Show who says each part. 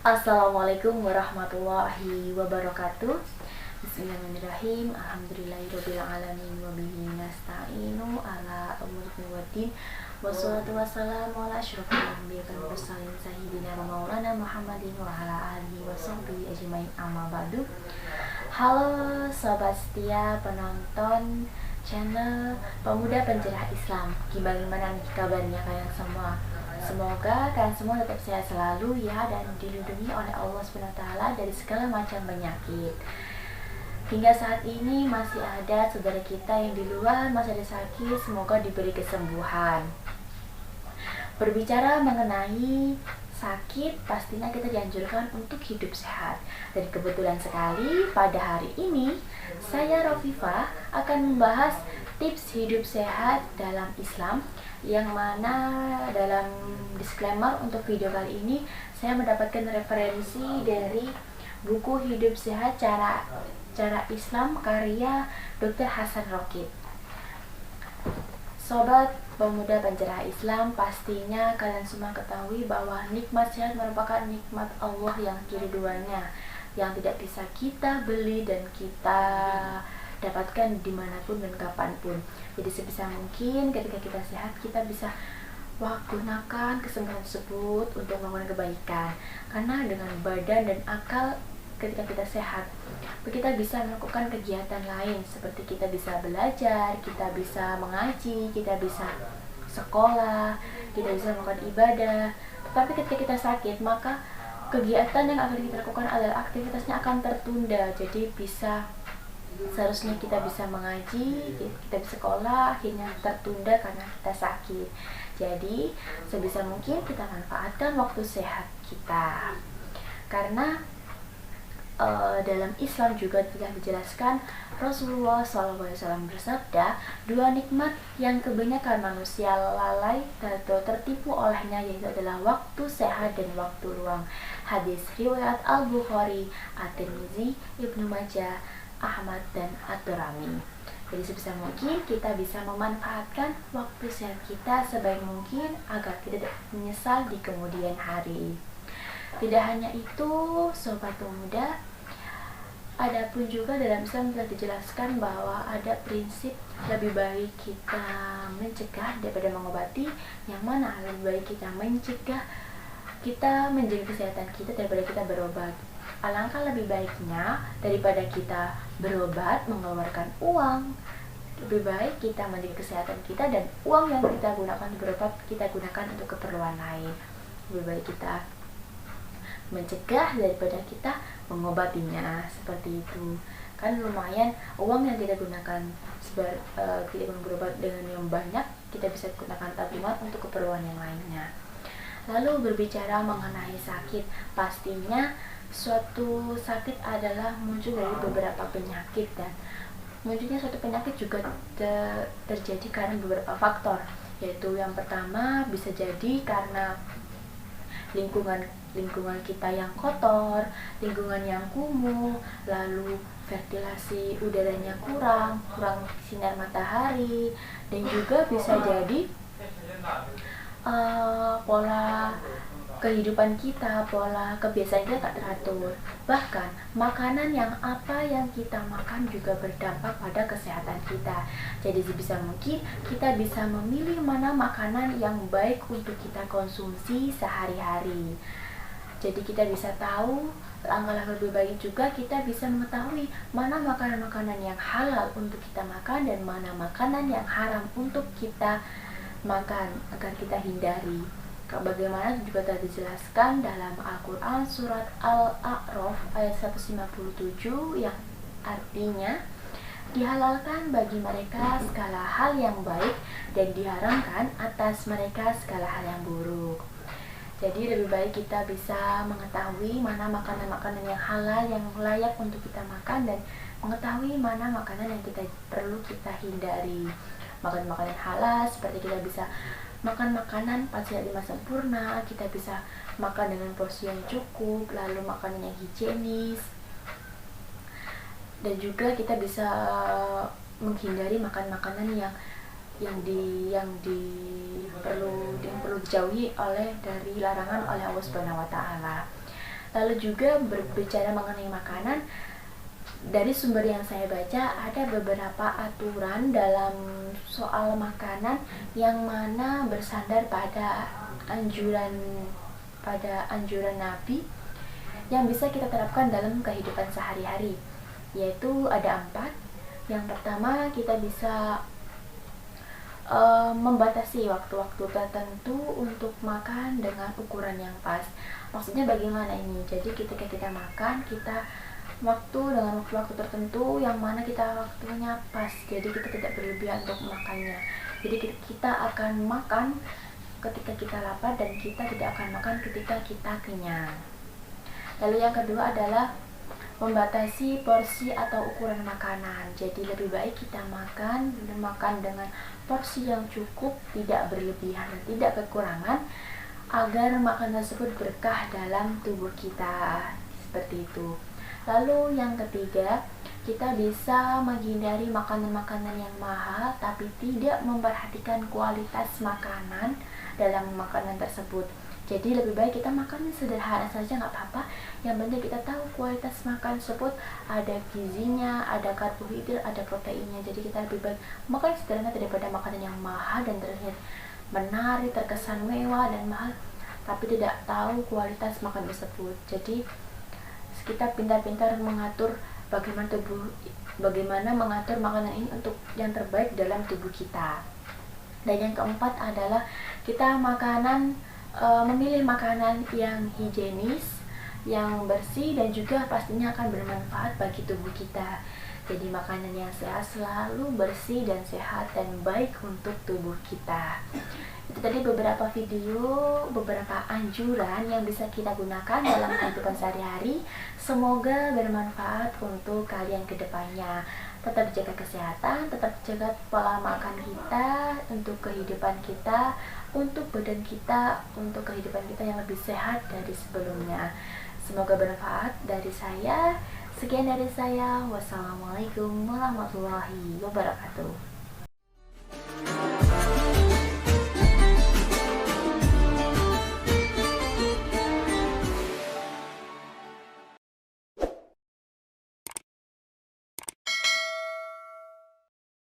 Speaker 1: Assalamualaikum warahmatullahi wabarakatuh. Bismillahirrahmanirrahim. Alhamdulillahirobbilalamin wabihi nasta'inu ala umuri waddin. Wassalatu wassalamu ala asyrofil anbiya'i wal mursalin sayyidina wa maulana Muhammadin wa ala alihi washabbihi ajmain, amma ba'du. Halo sobat setia penonton channel Pemuda Pencerah Islam. Gimana nih kabarnya kalian semua? Semoga kalian semua tetap sehat selalu ya, dan dilindungi oleh Allah SWT dari segala macam penyakit. Hingga saat ini masih ada saudara kita yang di luar masih ada sakit, semoga diberi kesembuhan. Berbicara mengenai sakit, pastinya kita dianjurkan untuk hidup sehat. Dan kebetulan sekali pada hari ini saya Rofifah akan membahas tips hidup sehat dalam Islam, yang mana dalam disclaimer untuk video kali ini saya mendapatkan referensi dari buku Hidup Sehat Cara Islam karya Dr. Hasan Roqeeb. Sobat Pemuda Pencerah Islam, pastinya kalian semua ketahui bahwa nikmat sehat merupakan nikmat Allah yang kedua-duanya, yang tidak bisa kita beli dan kita dapatkan dimanapun dan kapanpun. Jadi sebisa mungkin ketika kita sehat, kita bisa gunakan kesembuhan tersebut untuk melakukan kebaikan. Karena dengan badan dan akal ketika kita sehat, kita bisa melakukan kegiatan lain, seperti kita bisa belajar, kita bisa mengaji, kita bisa sekolah, kita bisa melakukan ibadah. Tetapi ketika kita sakit, maka kegiatan yang akan kita lakukan adalah aktivitasnya akan tertunda. Jadi seharusnya kita bisa mengaji, kita bisa sekolah, akhirnya tertunda karena kita sakit. Jadi sebisa mungkin kita manfaatkan waktu sehat kita. Karena dalam Islam juga telah dijelaskan, Rasulullah SAW bersabda, dua nikmat yang kebanyakan manusia lalai atau tertipu olehnya, yaitu adalah waktu sehat dan waktu luang. Hadis riwayat Al-Bukhari, At-Tirmizi, Ibnu Majah, Ahmad, dan At-Tirmidzi. Jadi sebisa mungkin kita bisa memanfaatkan waktu sehat kita sebaik mungkin agar tidak menyesal di kemudian hari. Tidak hanya itu, sobat pemuda, adapun juga dalam Islam telah dijelaskan bahwa ada prinsip lebih baik kita mencegah daripada mengobati, yang mana lebih baik kita mencegah, kita menjaga kesehatan kita daripada kita berobat. Alangkah lebih baiknya daripada kita berobat mengeluarkan uang, lebih baik kita menjaga kesehatan kita, dan uang yang kita gunakan berobat kita gunakan untuk keperluan lain. Lebih baik kita mencegah daripada kita mengobatinya, seperti itu. Kan lumayan uang yang kita gunakan kita berobat dengan yang banyak, kita bisa gunakan tabungan untuk keperluan yang lainnya. Lalu berbicara mengenai sakit, pastinya suatu sakit adalah muncul dari beberapa penyakit, dan munculnya suatu penyakit juga terjadi karena beberapa faktor, yaitu yang pertama bisa jadi karena lingkungan kita yang kotor, lingkungan yang kumuh, lalu ventilasi udaranya kurang sinar matahari, dan juga bisa jadi pola kehidupan kita, pola kebiasaan kita tak teratur. Bahkan makanan yang kita makan juga berdampak pada kesehatan kita. Jadi sebisa mungkin kita bisa memilih mana makanan yang baik untuk kita konsumsi sehari-hari. Jadi kita bisa tahu, langkah-langkah lebih baik juga kita bisa mengetahui mana makanan-makanan yang halal untuk kita makan dan mana makanan yang haram untuk kita makan agar kita hindari. Bagaimana juga telah dijelaskan dalam Al-Quran surat Al-A'raf ayat 157, yang artinya dihalalkan bagi mereka segala hal yang baik dan diharamkan atas mereka segala hal yang buruk. Jadi lebih baik kita bisa mengetahui mana makanan-makanan yang halal yang layak untuk kita makan, dan mengetahui mana makanan yang perlu kita hindari. Makanan halal seperti kita bisa makan makanan 4 sehat 5 sempurna, kita bisa makan dengan porsi yang cukup, lalu makanan yang higienis, dan juga kita bisa menghindari makan makanan yang perlu dijauhi dari larangan oleh Allah Subhanahu wa taala. Lalu juga berbicara mengenai makanan, dari sumber yang saya baca ada beberapa aturan dalam soal makanan yang mana bersandar pada anjuran Nabi yang bisa kita terapkan dalam kehidupan sehari-hari, yaitu ada 4. Yang pertama, kita bisa membatasi waktu-waktu tertentu untuk makan dengan ukuran yang pas. Maksudnya bagaimana ini? Jadi ketika kita makan, kita waktu dengan waktu tertentu yang mana kita waktunya pas. Jadi kita tidak berlebihan untuk makannya. Jadi kita akan makan ketika kita lapar dan kita tidak akan makan ketika kita kenyang. Lalu yang kedua adalah membatasi porsi atau ukuran makanan. Jadi lebih baik kita makan dengan porsi yang cukup, tidak berlebihan dan tidak kekurangan, agar makanan tersebut berkah dalam tubuh kita. Seperti itu. Lalu yang ketiga, kita bisa menghindari makanan-makanan yang mahal tapi tidak memperhatikan kualitas makanan dalam makanan tersebut. Jadi lebih baik kita makan sederhana saja, nggak apa-apa. Yang penting kita tahu kualitas makan tersebut, ada gizinya, ada karbohidrat, ada proteinnya. Jadi kita lebih baik makan sederhana daripada makanan yang mahal dan terlihat menarik, terkesan mewah dan mahal, tapi tidak tahu kualitas makan tersebut. Jadi kita pintar-pintar mengatur bagaimana mengatur makanan ini untuk yang terbaik dalam tubuh kita. Dan yang keempat adalah kita memilih makanan yang higienis, yang bersih dan juga pastinya akan bermanfaat bagi tubuh kita. Jadi makanan yang sehat selalu bersih dan sehat dan baik untuk tubuh kita. Itu tadi beberapa video, beberapa anjuran yang bisa kita gunakan dalam kehidupan sehari-hari. Semoga bermanfaat untuk kalian ke depannya. Tetap jaga kesehatan, tetap jaga pola makan kita untuk kehidupan kita, untuk badan kita, untuk kehidupan kita yang lebih sehat dari sebelumnya. Semoga bermanfaat dari saya. Sekian dari saya. Wassalamualaikum warahmatullahi wabarakatuh.